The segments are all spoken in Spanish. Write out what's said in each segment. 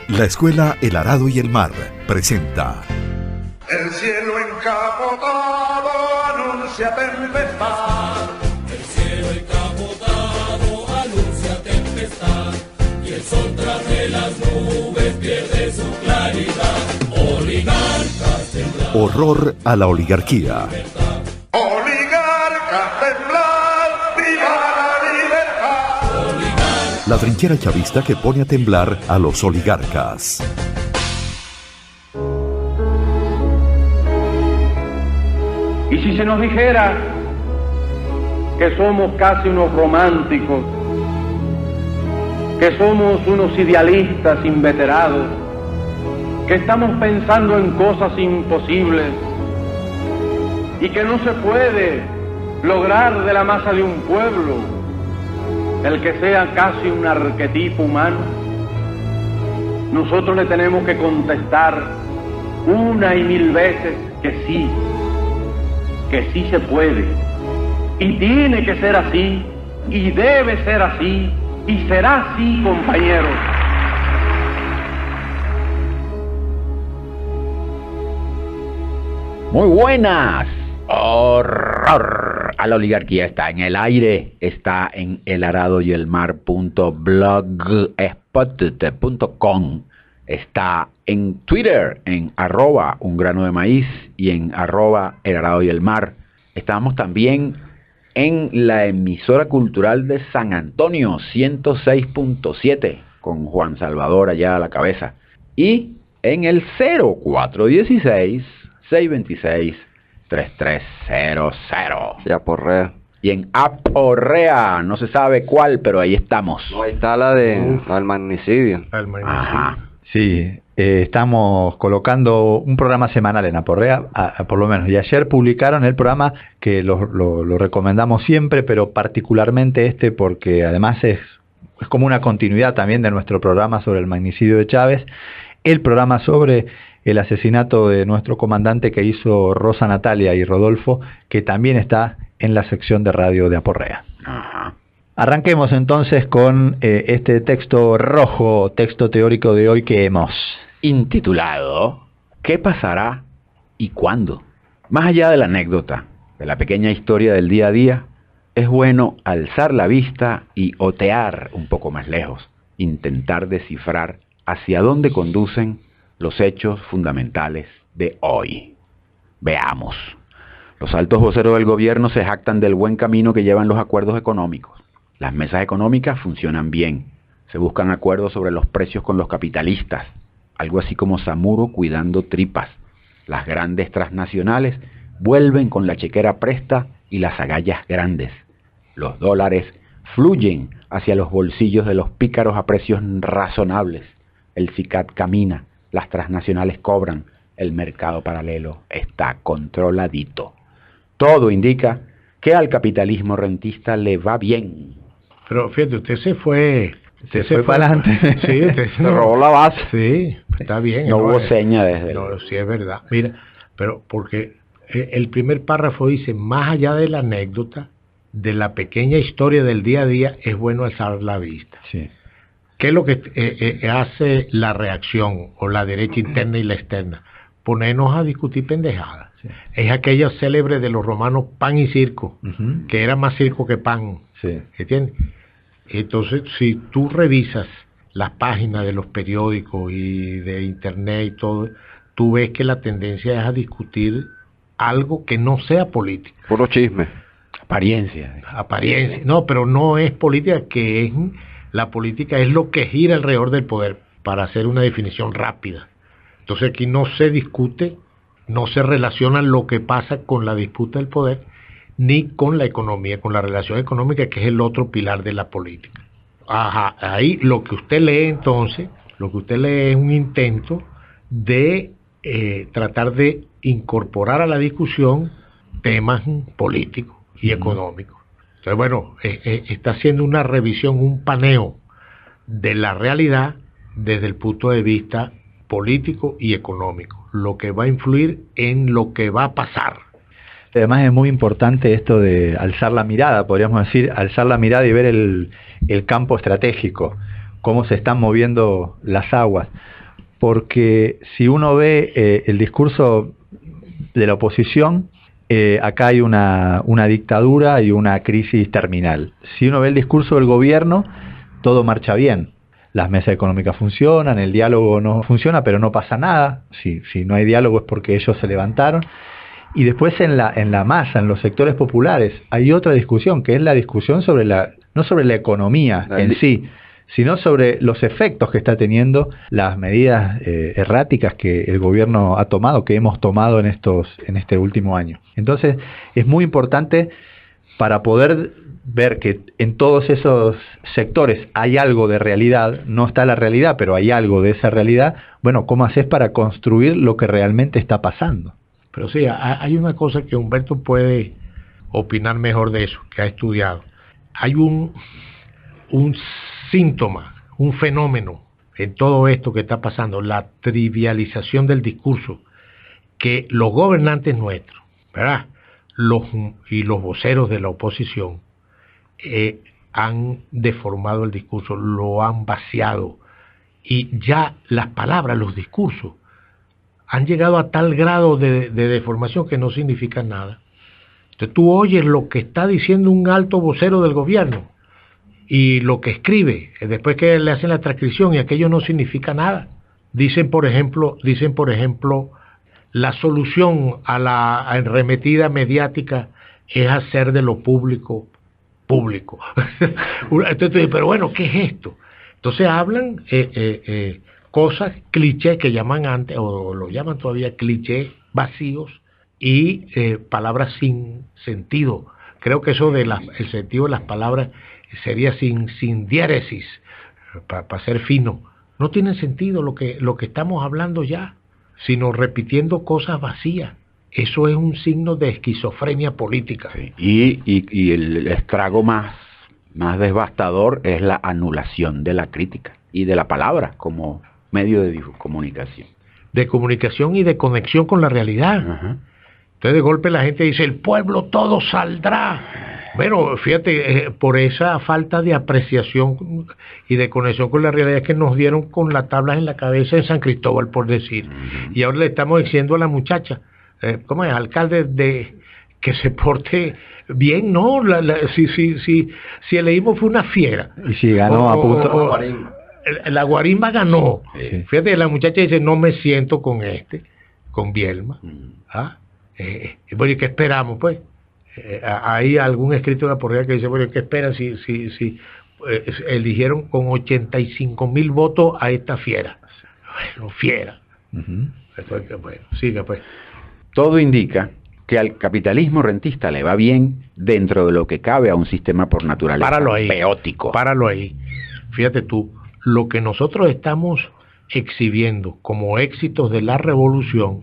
La Escuela El Arado y el Mar presenta El cielo encapotado anuncia tempestad. El cielo encapotado anuncia tempestad. Y el sol tras de las nubes pierde su claridad. Oligarcas temblar. Horror a la oligarquía. Oligarcas temblar, viva la libertad. Oligarcas. La trinchera chavista que pone a temblar a los oligarcas. Y si se nos dijera que somos casi unos románticos, que somos unos idealistas inveterados, que estamos pensando en cosas imposibles y que no se puede lograr de la masa de un pueblo el que sea casi un arquetipo humano, nosotros le tenemos que contestar una y mil veces que sí se puede, y tiene que ser así, y debe ser así, y será así, compañeros. Muy buenas. Horror a la oligarquía está en el aire, está en elaradoyelmar.blogspot.com, está en Twitter en @ungranoDeMaíz y en @elaradoyelmar. Estamos también en la emisora cultural de San Antonio 106.7 con Juan Salvador allá a la cabeza, y en el 0416 626 3300. Ya Porrea. Y en Aporrea, no se sabe cuál, pero ahí estamos. No, ahí está la de al magnicidio. Ajá. Sí, estamos colocando un programa semanal en Aporrea, por lo menos. Y ayer publicaron el programa que lo recomendamos siempre, pero particularmente este porque además es como una continuidad también de nuestro programa sobre el magnicidio de Chávez, el programa sobre el asesinato de nuestro comandante que hizo Rosa Natalia y Rodolfo, que también está en la sección de radio de Aporrea. Ajá. Arranquemos entonces con este texto rojo, texto teórico de hoy que hemos Intitulado ¿Qué pasará y cuándo? Más allá de la anécdota, de la pequeña historia del día a día, es bueno alzar la vista y otear un poco más lejos, intentar descifrar hacia dónde conducen los hechos fundamentales de hoy. Veamos. Los altos voceros del gobierno se jactan del buen camino que llevan los acuerdos económicos. Las mesas económicas funcionan bien. Se buscan acuerdos sobre los precios con los capitalistas, algo así como Samuro cuidando tripas. Las grandes transnacionales vuelven con la chequera presta y las agallas grandes. Los dólares fluyen hacia los bolsillos de los pícaros a precios razonables. El CICAD camina. Las transnacionales cobran, el mercado paralelo está controladito. Todo indica que al capitalismo rentista le va bien. Pero fíjate, usted se fue para adelante. Sí, usted Se robó la base. Sí, está bien. No hubo seña desde No, sí es verdad. Mira, pero porque el primer párrafo dice, más allá de la anécdota, de la pequeña historia del día a día, es bueno alzar la vista. Sí. ¿Qué es lo que hace la reacción o la derecha interna y la externa? Ponernos a discutir pendejadas. Sí. Es aquella célebre de los romanos pan y circo, Uh-huh. que era más circo que pan. Sí. ¿Entiendes? Entonces, si tú revisas las páginas de los periódicos y de internet y todo, tú ves que la tendencia es a discutir algo que no sea política. Puro chisme. Apariencia. Apariencia. No, pero no es política, que es... La política es lo que gira alrededor del poder, para hacer una definición rápida. Entonces aquí no se discute, no se relaciona lo que pasa con la disputa del poder, ni con la economía, con la relación económica, que es el otro pilar de la política. Ajá, ahí lo que usted lee entonces, es un intento de tratar de incorporar a la discusión temas políticos y económicos. Entonces, bueno, está haciendo una revisión, un paneo de la realidad desde el punto de vista político y económico, lo que va a influir en lo que va a pasar. Además es muy importante esto de alzar la mirada, podríamos decir, alzar la mirada y ver el campo estratégico. cómo se están moviendo las aguas. Porque si uno ve el discurso de la oposición, acá hay una dictadura y una crisis terminal. Si uno ve el discurso del gobierno, todo marcha bien. Las mesas económicas funcionan, el diálogo no funciona, pero no pasa nada. Si no hay diálogo es porque ellos se levantaron. Y después en la masa, en los sectores populares, hay otra discusión, que es la discusión sobre no sobre la economía en sí, sino sobre los efectos que está teniendo las medidas erráticas que el gobierno ha tomado, que hemos tomado en este último año. Entonces, es muy importante para poder ver que en todos esos sectores hay algo de realidad, no está la realidad, pero hay algo de esa realidad. Bueno, ¿cómo haces para construir lo que realmente está pasando? Pero sí, hay una cosa que Humberto puede opinar mejor de eso, que ha estudiado. Hay un síntoma, un fenómeno en todo esto que está pasando, la trivialización del discurso, que los gobernantes nuestros, ¿verdad? Y los voceros de la oposición han deformado el discurso, lo han vaciado, y ya las palabras, los discursos, han llegado a tal grado de deformación que no significan nada. Entonces tú oyes lo que está diciendo un alto vocero del gobierno y lo que escribe, después que le hacen la transcripción, y aquello no significa nada. Dicen por ejemplo, la solución a la arremetida mediática es hacer de lo público. Entonces, pero bueno, ¿qué es esto? Entonces hablan cosas, clichés que llaman antes, o lo llaman todavía clichés vacíos, y palabras sin sentido. Creo que eso el sentido de las palabras sería sin diéresis, para ser fino. No tiene sentido lo que estamos hablando ya, sino repitiendo cosas vacías. Eso es un signo de esquizofrenia política. Sí. Y el estrago más devastador es la anulación de la crítica y de la palabra como medio de comunicación. De comunicación y de conexión con la realidad. Ajá. Entonces de golpe la gente dice, el pueblo todo saldrá. Bueno, fíjate, por esa falta de apreciación y de conexión con la realidad que nos dieron con las tablas en la cabeza en San Cristóbal, por decir. Y ahora le estamos diciendo a la muchacha, ¿cómo es? Alcalde, que se porte bien, ¿no? Si el Eimo fue una fiera. Y si ganó a punto... La guarimba ganó. Sí. Fíjate, la muchacha dice, no me siento con Bielma. Bueno, ¿y qué esperamos, pues? Hay algún escrito de la porrea que dice, bueno, ¿qué esperan si eligieron con 85,000 votos a esta fiera? Bueno, fiera. Bueno, siga, pues. Todo indica que al capitalismo rentista le va bien dentro de lo que cabe a un sistema por naturaleza peótico. Páralo ahí. Fíjate tú, lo que nosotros estamos exhibiendo como éxitos de la revolución,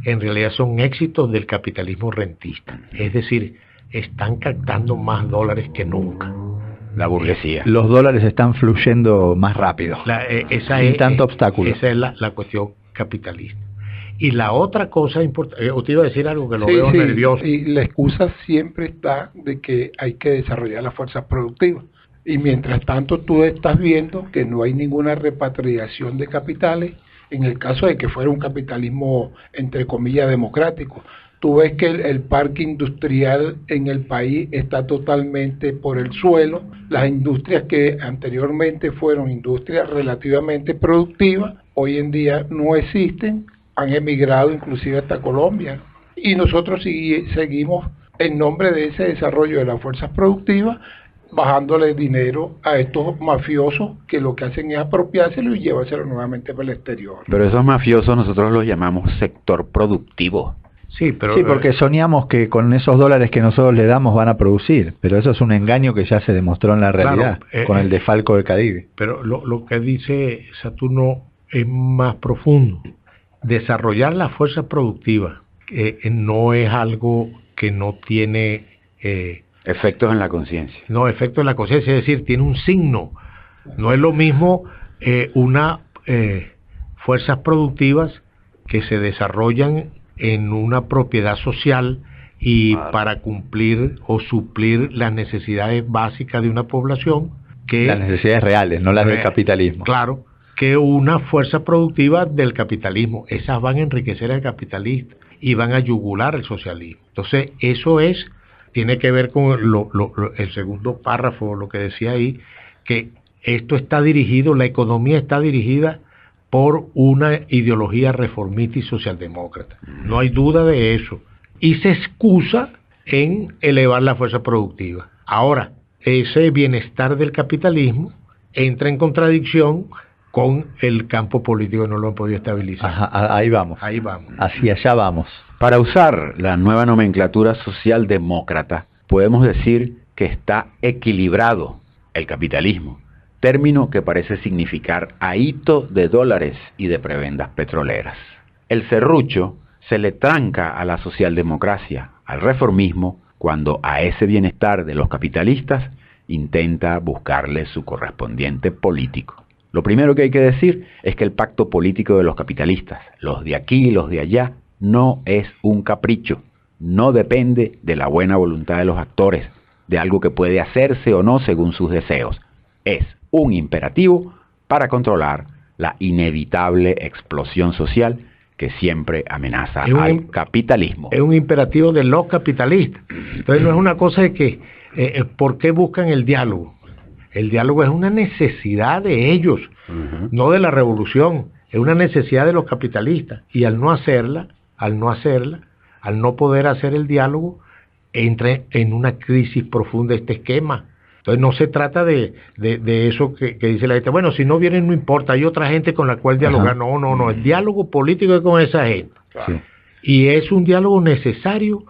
en realidad son éxitos del capitalismo rentista. Es decir, están captando más dólares que nunca. La burguesía. Los dólares están fluyendo más rápido. Sin tanto obstáculo. Esa es la cuestión capitalista. Y la otra cosa importante, usted iba a decir algo que lo veo nervioso. Y la excusa siempre está de que hay que desarrollar las fuerzas productivas. Y mientras tanto tú estás viendo que no hay ninguna repatriación de capitales, en el caso de que fuera un capitalismo, entre comillas, democrático. Tú ves que el parque industrial en el país está totalmente por el suelo. Las industrias que anteriormente fueron industrias relativamente productivas, hoy en día no existen, han emigrado inclusive hasta Colombia. Y nosotros seguimos en nombre de ese desarrollo de las fuerzas productivas, bajándole dinero a estos mafiosos que lo que hacen es apropiárselo y llevárselo nuevamente para el exterior. Pero esos mafiosos nosotros los llamamos sector productivo. Sí, porque soñamos que con esos dólares que nosotros le damos van a producir, pero eso es un engaño que ya se demostró en la realidad, con el desfalco de Cadivi. Pero lo que dice Saturno es más profundo. Desarrollar la fuerza productiva no es algo que no tiene... efectos en la conciencia. No, efectos en la conciencia, es decir, tiene un signo. No es lo mismo fuerzas productivas que se desarrollan en una propiedad social y para cumplir o suplir las necesidades básicas de una población, que las necesidades reales, no las del capitalismo. Claro, que una fuerza productiva del capitalismo. Esas van a enriquecer al capitalista y van a yugular el socialismo. Entonces, eso tiene que ver con el segundo párrafo, lo que decía ahí, que esto está dirigido, la economía está dirigida por una ideología reformista y socialdemócrata. No hay duda de eso. Y se excusa en elevar la fuerza productiva. Ahora, ese bienestar del capitalismo entra en contradicción con el campo político que no lo han podido estabilizar. Ajá, ahí vamos. Ahí vamos. Hacia allá vamos. Para usar la nueva nomenclatura socialdemócrata, podemos decir que está equilibrado el capitalismo, término que parece significar ahito de dólares y de prebendas petroleras. El serrucho se le tranca a la socialdemocracia, al reformismo, cuando a ese bienestar de los capitalistas intenta buscarle su correspondiente político. Lo primero que hay que decir es que el pacto político de los capitalistas, los de aquí y los de allá, no es un capricho, no depende de la buena voluntad de los actores, de algo que puede hacerse o no según sus deseos. Es un imperativo para controlar la inevitable explosión social que siempre amenaza al capitalismo. Es un imperativo de los capitalistas. Entonces no es una cosa de que, ¿por qué buscan el diálogo? El diálogo es una necesidad de ellos, no de la revolución, es una necesidad de los capitalistas. Y al no poder hacer el diálogo, entra en una crisis profunda este esquema. Entonces no se trata de eso que dice la gente, bueno, si no vienen no importa, hay otra gente con la cual dialogar. No, el diálogo político es con esa gente. Sí. Y es un diálogo necesario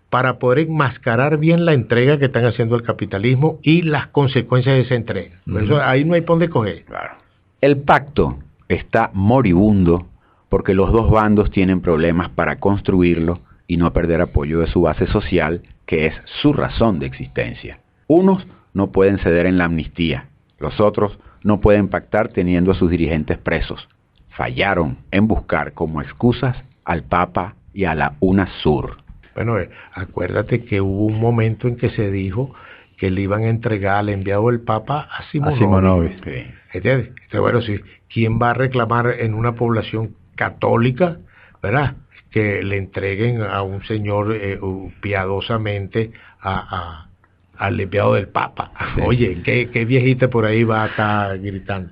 para poder enmascarar bien la entrega que están haciendo el capitalismo y las consecuencias de esa entrega. Por eso ahí no hay por dónde coger. Claro. El pacto está moribundo porque los dos bandos tienen problemas para construirlo y no perder apoyo de su base social, que es su razón de existencia. Unos no pueden ceder en la amnistía, los otros no pueden pactar teniendo a sus dirigentes presos. Fallaron en buscar como excusas al Papa y a la UNASUR. Bueno, acuérdate que hubo un momento en que se dijo que le iban a entregar al enviado del Papa a Simonovic. Sí. ¿Entiendes? Entonces, bueno, sí, ¿quién va a reclamar en una población católica, verdad, que le entreguen a un señor piadosamente al enviado del Papa? Sí. Oye, ¿qué viejita por ahí va a estar gritando?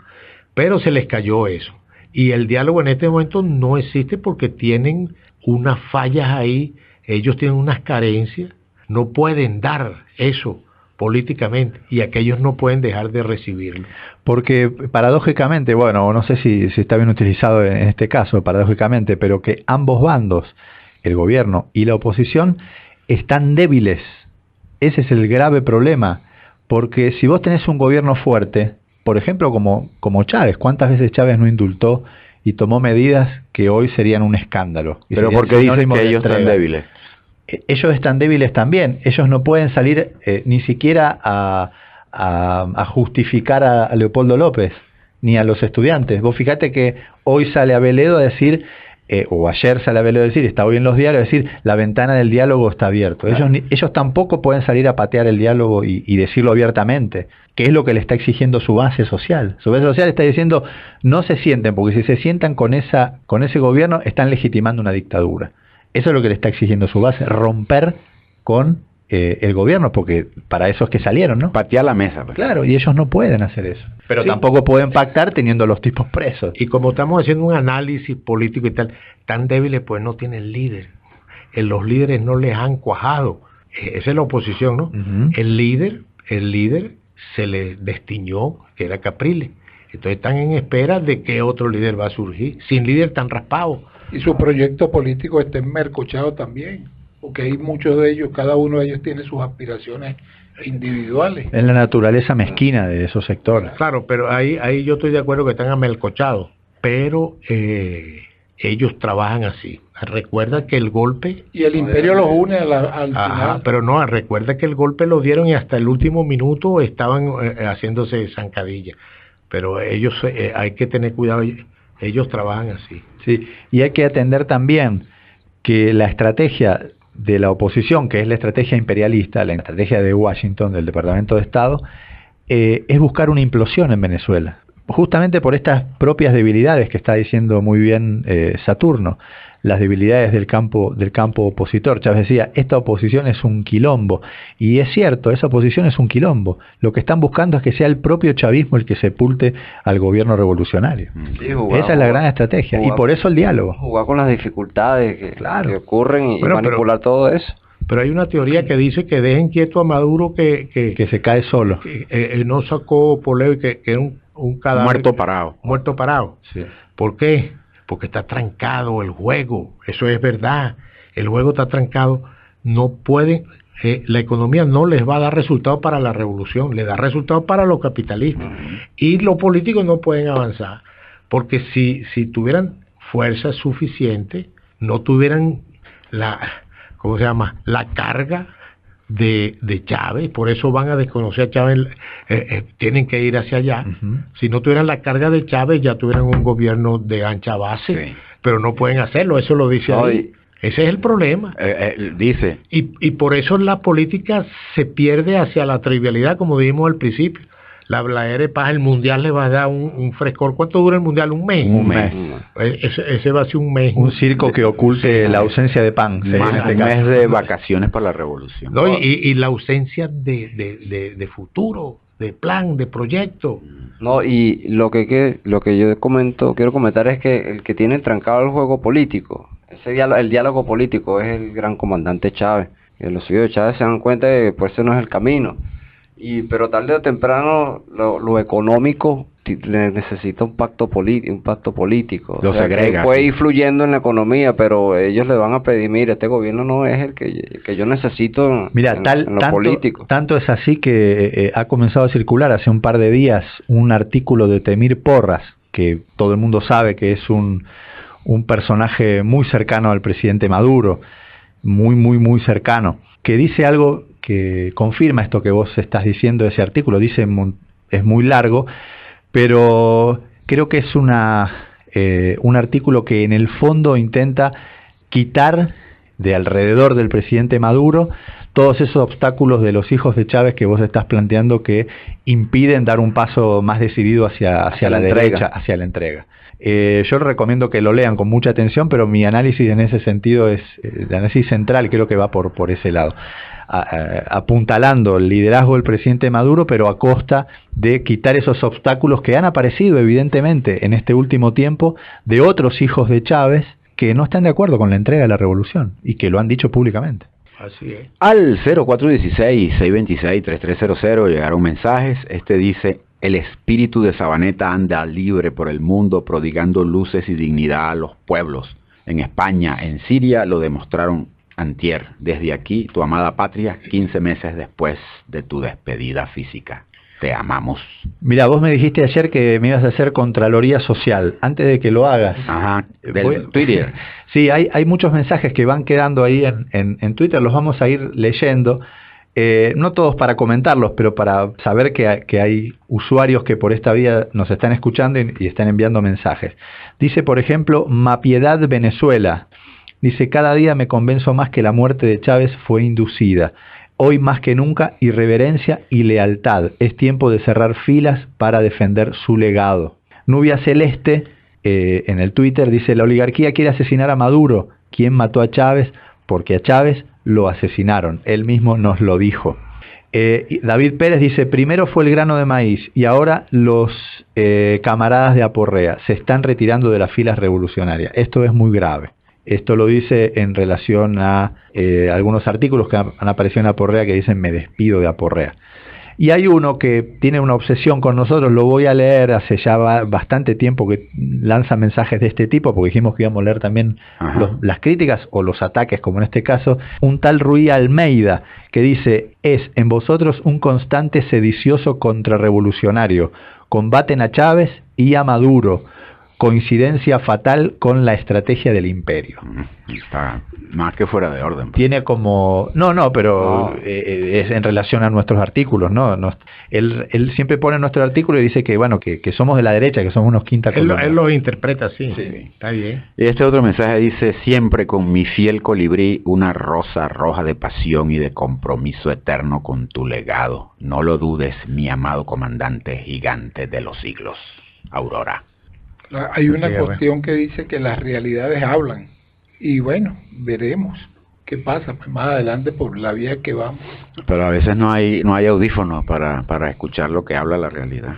Pero se les cayó eso. Y el diálogo en este momento no existe porque tienen unas fallas ahí, ellos tienen unas carencias, no pueden dar eso políticamente y aquellos no pueden dejar de recibirlo. Porque paradójicamente, bueno, no sé si está bien utilizado en este caso, paradójicamente, pero que ambos bandos, el gobierno y la oposición, están débiles. Ese es el grave problema, porque si vos tenés un gobierno fuerte, por ejemplo como Chávez, ¿cuántas veces Chávez no indultó y tomó medidas que hoy serían un escándalo? Pero ¿por qué dicen que ellos están débiles? Ellos están débiles también, ellos no pueden salir ni siquiera a justificar a Leopoldo López, ni a los estudiantes. Vos fíjate que hoy sale Aveledo a decir, o ayer sale Aveledo a decir, está hoy en los diarios, a decir, la ventana del diálogo está abierta. Ellos tampoco pueden salir a patear el diálogo y decirlo abiertamente, que es lo que le está exigiendo su base social. Su base social está diciendo, no se sienten, porque si se sientan con ese gobierno, están legitimando una dictadura. Eso es lo que le está exigiendo su base, romper con el gobierno, porque para eso es que salieron, ¿no? Patear la mesa. Pues. Claro, y ellos no pueden hacer eso. Pero sí, tampoco pueden pactar teniendo a los tipos presos. Y como estamos haciendo un análisis político y tal, tan débiles pues no tienen líder. Los líderes no les han cuajado. Esa es la oposición, ¿no? El líder se le destiñó, que era Capriles. Entonces están en espera de que otro líder va a surgir. Sin líder tan raspado. Y su proyecto político está enmercochado también, porque hay muchos de ellos, cada uno de ellos tiene sus aspiraciones individuales. En la naturaleza mezquina de esos sectores. Claro, pero ahí yo estoy de acuerdo que están amelcochados, pero ellos trabajan así. Recuerda que el golpe... Y el imperio los une al final. Pero no, recuerda que el golpe lo dieron y hasta el último minuto estaban haciéndose zancadilla. Pero ellos, hay que tener cuidado, ellos trabajan así. Sí, y hay que atender también que la estrategia de la oposición, que es la estrategia imperialista, la estrategia de Washington, del Departamento de Estado, es buscar una implosión en Venezuela, justamente por estas propias debilidades que está diciendo muy bien Saturno, las debilidades del campo opositor. Chávez decía, esta oposición es un quilombo, y es cierto, esa oposición es un quilombo. Lo que están buscando es que sea el propio chavismo el que sepulte al gobierno revolucionario. Sí, esa es la gran estrategia, y por eso el diálogo. Jugar con las dificultades que ocurren y manipular todo eso. Pero hay una teoría que dice que dejen quieto a Maduro que se cae solo. Él no sacó poleo y que era un cadáver. Muerto parado. Sí. ¿Por qué? Porque está trancado el juego. Eso es verdad. El juego está trancado. No pueden, la economía no les va a dar resultados para la revolución, le da resultados para los capitalistas. Y los políticos no pueden avanzar. Porque si tuvieran fuerza suficiente, no tuvieran la carga de Chávez, por eso van a desconocer a Chávez, tienen que ir hacia allá. Si no tuvieran la carga de Chávez, ya tuvieran un gobierno de ancha base, pero no pueden hacerlo, eso lo dice ahí. Ese es el problema. Dice. Y por eso la política se pierde hacia la trivialidad, como dijimos al principio. La habladera de paz, el mundial le va a dar un frescor. ¿Cuánto dura el mundial? Un mes. Un mes. Ese va a ser un mes. Un circo que oculte la ausencia de pan. Un mes de vacaciones para la revolución. No, y la ausencia de futuro, de plan, de proyecto. No, y lo que yo quiero comentar es que el que tiene trancado el juego político, el diálogo político, es el gran comandante Chávez. Que los hijos de Chávez se dan cuenta de que pues ese no es el camino. Pero tarde o temprano lo económico necesita un pacto político. Lo segrega. Puede ir fluyendo en la economía, pero ellos le van a pedir, mira, este gobierno no es el que yo necesito. Mira, en lo político. Tanto es así que ha comenzado a circular hace un par de días un artículo de Temir Porras, que todo el mundo sabe que es un personaje muy cercano al presidente Maduro, muy cercano, que dice algo que confirma esto que vos estás diciendo. Ese artículo dice, es muy largo, pero creo que es un artículo que en el fondo intenta quitar de alrededor del presidente Maduro todos esos obstáculos de los hijos de Chávez que vos estás planteando, que impiden dar un paso más decidido hacia la derecha, hacia la entrega. Yo les recomiendo que lo lean con mucha atención, pero mi análisis en ese sentido es, el análisis central creo que va por ese lado, apuntalando el liderazgo del presidente Maduro, pero a costa de quitar esos obstáculos que han aparecido evidentemente en este último tiempo de otros hijos de Chávez que no están de acuerdo con la entrega de la revolución y que lo han dicho públicamente. Así es. Al 0416-626-3300 llegaron mensajes. Este dice: el espíritu de Sabaneta anda libre por el mundo, prodigando luces y dignidad a los pueblos. En España, en Siria, lo demostraron antier. Desde aquí, tu amada patria, 15 meses después de tu despedida física. Te amamos. Mira, vos me dijiste ayer que me ibas a hacer Contraloría Social. Antes de que lo hagas. Ajá, del Twitter. Sí, hay muchos mensajes que van quedando ahí en Twitter, los vamos a ir leyendo. No todos para comentarlos, pero para saber que hay usuarios que por esta vía nos están escuchando y están enviando mensajes. Dice, por ejemplo, Mapiedad Venezuela. Dice: cada día me convenzo más que la muerte de Chávez fue inducida. Hoy más que nunca, irreverencia y lealtad. Es tiempo de cerrar filas para defender su legado. Nubia Celeste, en el Twitter, dice: la oligarquía quiere asesinar a Maduro. ¿Quién mató a Chávez? Porque a Chávez lo asesinaron. Él mismo nos lo dijo. David Pérez dice: primero fue el grano de maíz y ahora los camaradas de Aporrea se están retirando de las filas revolucionarias. Esto es muy grave. Esto lo dice en relación a algunos artículos que han aparecido en Aporrea que dicen: me despido de Aporrea. Y hay uno que tiene una obsesión con nosotros, lo voy a leer, hace ya bastante tiempo que lanza mensajes de este tipo, porque dijimos que íbamos a leer también las críticas o los ataques, como en este caso, un tal Ruy Almeida, que dice: es en vosotros un constante sedicioso contrarrevolucionario, combaten a Chávez y a Maduro, coincidencia fatal con la estrategia del imperio. Está más que fuera de orden. Tiene como... No, pero es en relación a nuestros artículos, ¿no? Él siempre pone nuestro artículo y dice que, bueno, que somos de la derecha, que somos unos quinta columna. Él los interpreta así. Sí. Está bien. Y este otro mensaje dice: siempre con mi fiel colibrí, una rosa roja de pasión y de compromiso eterno con tu legado. No lo dudes, mi amado comandante gigante de los siglos. Aurora. Hay una cuestión que dice que las realidades hablan. Y bueno, veremos qué pasa más adelante por la vía que vamos. Pero a veces no hay audífonos para escuchar lo que habla la realidad.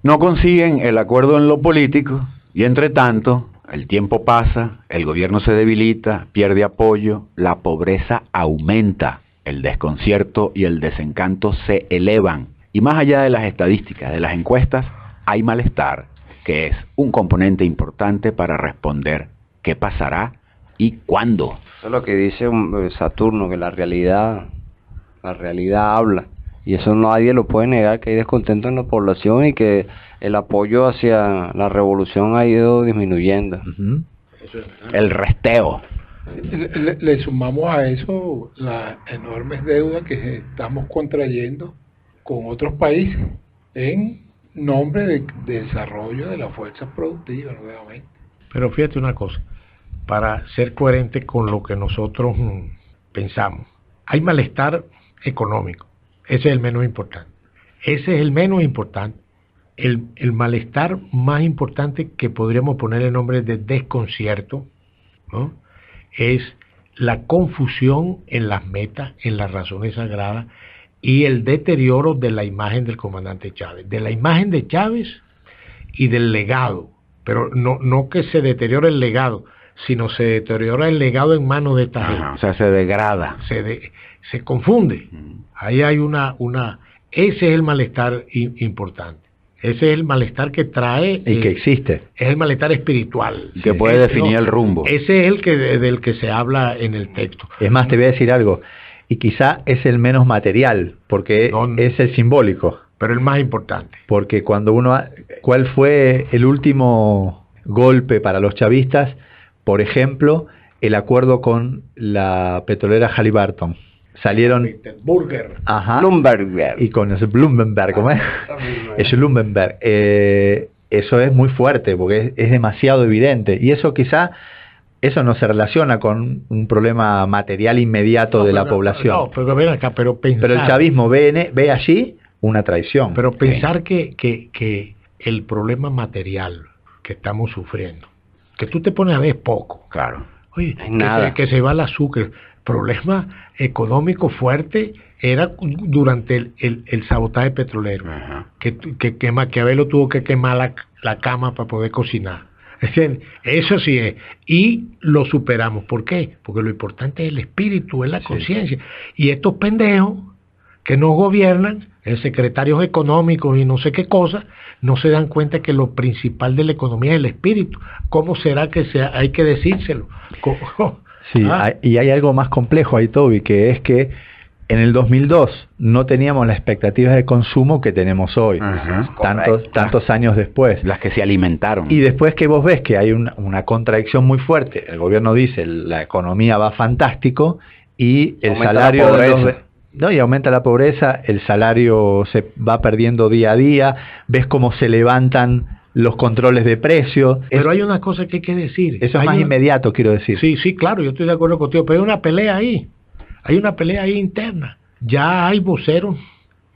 No consiguen el acuerdo en lo político y entre tanto el tiempo pasa, el gobierno se debilita, pierde apoyo, la pobreza aumenta, el desconcierto y el desencanto se elevan. Y más allá de las estadísticas, de las encuestas, hay malestar, que es un componente importante para responder qué pasará y cuándo. Eso es lo que dice Saturno, que la realidad habla. Y eso nadie lo puede negar, que hay descontento en la población y que el apoyo hacia la revolución ha ido disminuyendo. El resteo. Le sumamos a eso las enormes deudas que estamos contrayendo con otros países en nombre de desarrollo de las fuerzas productivas, nuevamente. Pero fíjate una cosa, para ser coherente con lo que nosotros pensamos, hay malestar económico, ese es el menos importante. El malestar más importante que podríamos poner el nombre de desconcierto, ¿no?, es la confusión en las metas, en las razones sagradas y el deterioro de la imagen del comandante Chávez, de la imagen de Chávez y del legado, pero no que se deteriore el legado, sino se deteriora el legado en manos de esta gente. O sea, se degrada. Se confunde. Ahí hay ese es el malestar importante. Ese es el malestar que trae... Y que existe. Es el malestar espiritual. Que puede definir el rumbo. Ese es el del que se habla en el texto. Es más, te voy a decir algo. Y quizá es el menos material, porque es el simbólico. Pero el más importante. Porque cuando ¿cuál fue el último golpe para los chavistas? Por ejemplo, el acuerdo con la petrolera Halliburton. Salieron... Bloomberg. Y con ese Bloomberg, ¿cómo es? Ese Bloomberg. Eso es muy fuerte, porque es demasiado evidente. Y eso quizá... Eso no se relaciona con un problema material inmediato de la población. No, pero ven acá, pero el chavismo ve allí una traición. Pero pensar que el problema material que estamos sufriendo, que tú te pones a ver es poco. Claro. Oye, que se va el azúcar. Problema económico fuerte era durante el sabotaje petrolero. Que Maquiavelo tuvo que quemar la cama para poder cocinar. Eso sí es, y lo superamos. ¿Por qué? Porque lo importante es el espíritu, es la conciencia. Y estos pendejos que nos gobiernan, secretarios económicos y no sé qué cosa, no se dan cuenta que lo principal de la economía es el espíritu. ¿Cómo será que hay que decírselo? Sí, y hay algo más complejo ahí, Toby, que es que en el 2002 no teníamos las expectativas de consumo que tenemos hoy, tantos años después. Las que se alimentaron. Y después que vos ves que hay una contradicción muy fuerte, el gobierno dice la economía va fantástico y el salario... y aumenta la pobreza, el salario se va perdiendo día a día, ves cómo se levantan los controles de precio. Pero hay una cosa que hay que decir. Eso es más inmediato, quiero decir. Sí, claro, yo estoy de acuerdo contigo, pero hay una pelea ahí. Hay una pelea ahí interna. Ya hay voceros,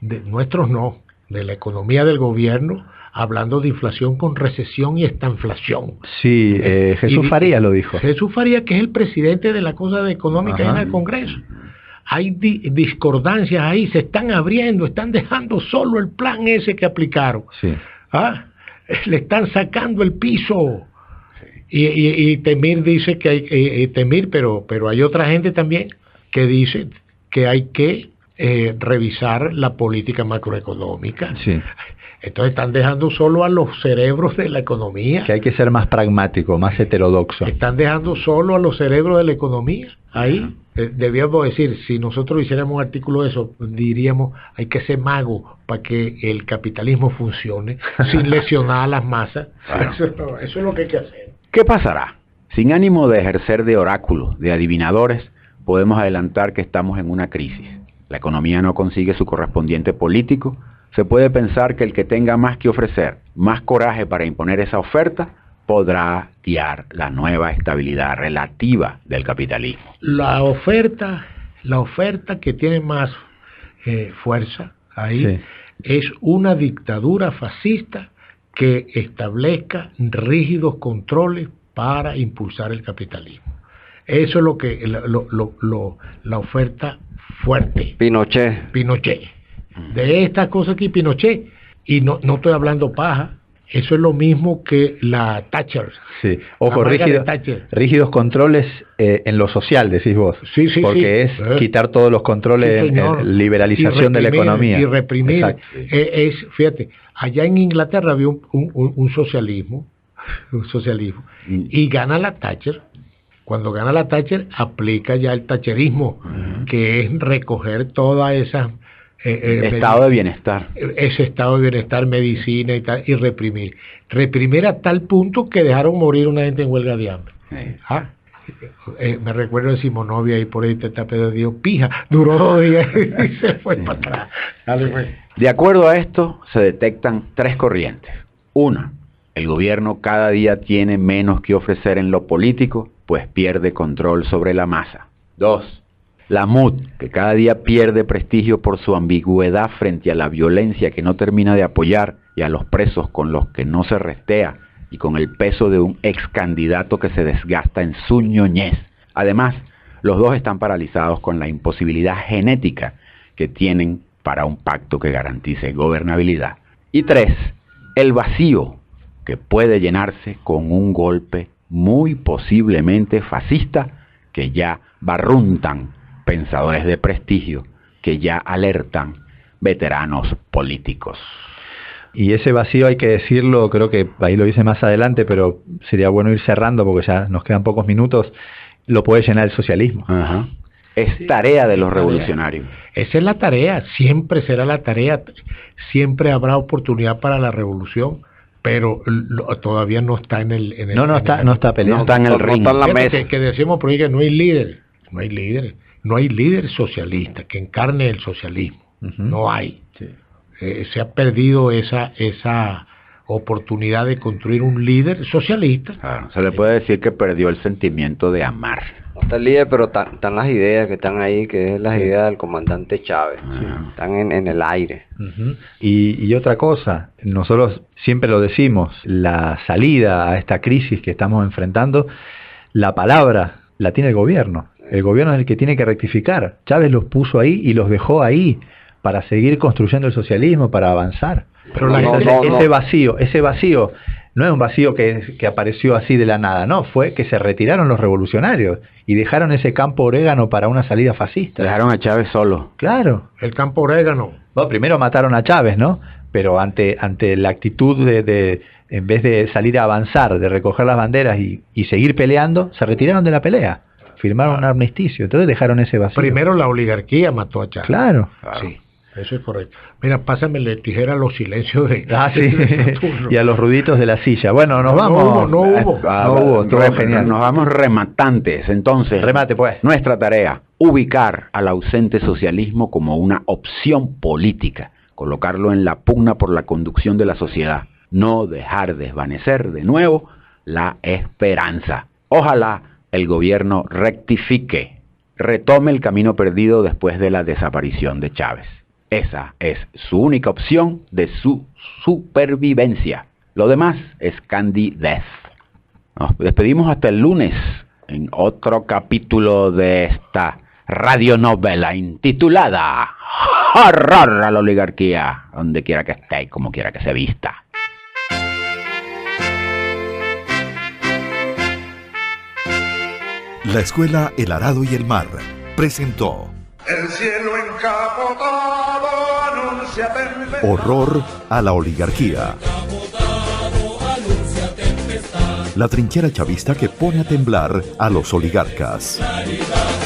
nuestros no, de la economía del gobierno, hablando de inflación con recesión y estanflación. Sí, Jesús Farías lo dijo. Jesús Farías, que es el presidente de la cosa económica en el Congreso. Hay discordancias ahí, se están abriendo, están dejando solo el plan ese que aplicaron. Sí. Le están sacando el piso. Y Temir dice que hay Temir, pero hay otra gente también que dice que hay que revisar la política macroeconómica. Sí. Entonces están dejando solo a los cerebros de la economía. Que hay que ser más pragmático, más heterodoxo. Están dejando solo a los cerebros de la economía ahí. debíamos decir, si nosotros hiciéramos un artículo de eso, diríamos, hay que ser mago para que el capitalismo funcione sin lesionar a las masas. Bueno. Eso es lo que hay que hacer. ¿Qué pasará? Sin ánimo de ejercer de oráculos, de adivinadores, podemos adelantar que estamos en una crisis. La economía no consigue su correspondiente político. Se puede pensar que el que tenga más que ofrecer, más coraje para imponer esa oferta, podrá guiar la nueva estabilidad relativa del capitalismo. La oferta que tiene más fuerza ahí es una dictadura fascista que establezca rígidos controles para impulsar el capitalismo. Eso es lo que la oferta fuerte. Pinochet. De estas cosas aquí, Pinochet, y no estoy hablando paja, eso es lo mismo que la Thatcher. Sí, ojo, rígidos controles en lo social, decís vos. Sí, porque es quitar todos los controles, liberalización de la economía. Y reprimir. Fíjate, allá en Inglaterra había un socialismo, y gana la Thatcher. Cuando gana la Thatcher, aplica ya el thatcherismo, que es recoger todas esas... estado de bienestar. Ese estado de bienestar, medicina y tal, y reprimir. Reprimir a tal punto que dejaron morir una gente en huelga de hambre. Me recuerdo de Simonovia ahí por ahí te Dios, pija, duró 2 días y se fue para atrás. Dale, pues. De acuerdo a esto, se detectan 3 corrientes. Una, el gobierno cada día tiene menos que ofrecer en lo político, pues pierde control sobre la masa. 2, la MUD, que cada día pierde prestigio por su ambigüedad frente a la violencia que no termina de apoyar y a los presos con los que no se restea y con el peso de un ex candidato que se desgasta en su ñoñez. Además, los dos están paralizados con la imposibilidad genética que tienen para un pacto que garantice gobernabilidad. Y 3, el vacío, que puede llenarse con un golpe muy posiblemente fascista que ya barruntan pensadores de prestigio, que ya alertan veteranos políticos. Y ese vacío hay que decirlo, creo que ahí lo dice más adelante, pero sería bueno ir cerrando porque ya nos quedan pocos minutos, lo puede llenar el socialismo. Ajá. Es tarea de los revolucionarios. Esa es la tarea, siempre será la tarea, siempre habrá oportunidad para la revolución, pero todavía no está en el... No está peleando. No está en el ring. No está en la mesa. Que decimos por ahí que no hay líder socialista que encarne el socialismo. No hay. Sí. Se ha perdido esa oportunidad de construir un líder socialista. Claro, se le puede decir que perdió el sentimiento de amar. No está el líder, pero están las ideas que están ahí, que es las ideas del comandante Chávez. Están en el aire. Y otra cosa, nosotros siempre lo decimos, la salida a esta crisis que estamos enfrentando, la palabra la tiene el gobierno. El gobierno es el que tiene que rectificar. Chávez los puso ahí y los dejó ahí para seguir construyendo el socialismo, para avanzar. Pero ese vacío no es un vacío que apareció así de la nada, no, fue que se retiraron los revolucionarios y dejaron ese campo orégano para una salida fascista. Dejaron a Chávez solo. Claro. El campo orégano. Bueno, primero mataron a Chávez, ¿no? Pero ante la actitud de en vez de salir a avanzar, de recoger las banderas y seguir peleando, se retiraron de la pelea. Firmaron un armisticio, entonces dejaron ese vacío. Primero la oligarquía mató a Chávez. Claro. Sí. Eso es correcto. Mira, pásame la tijera a los silencios de... y a los ruiditos de la silla. Bueno, nos vamos. No hubo. Todo genial. Nos vamos rematantes. Entonces, remate pues. Nuestra tarea, ubicar al ausente socialismo como una opción política, colocarlo en la pugna por la conducción de la sociedad, no dejar desvanecer de nuevo la esperanza. Ojalá el gobierno rectifique, retome el camino perdido después de la desaparición de Chávez. Esa es su única opción de su supervivencia. Lo demás es candidez. Nos despedimos hasta el lunes en otro capítulo de esta radionovela intitulada Horror a la oligarquía, donde quiera que esté y como quiera que se vista. La Escuela El Arado y el Mar presentó El cielo encapotado anuncia tempestad. Horror a la oligarquía. La trinchera chavista que pone a temblar a los oligarcas. Claridad.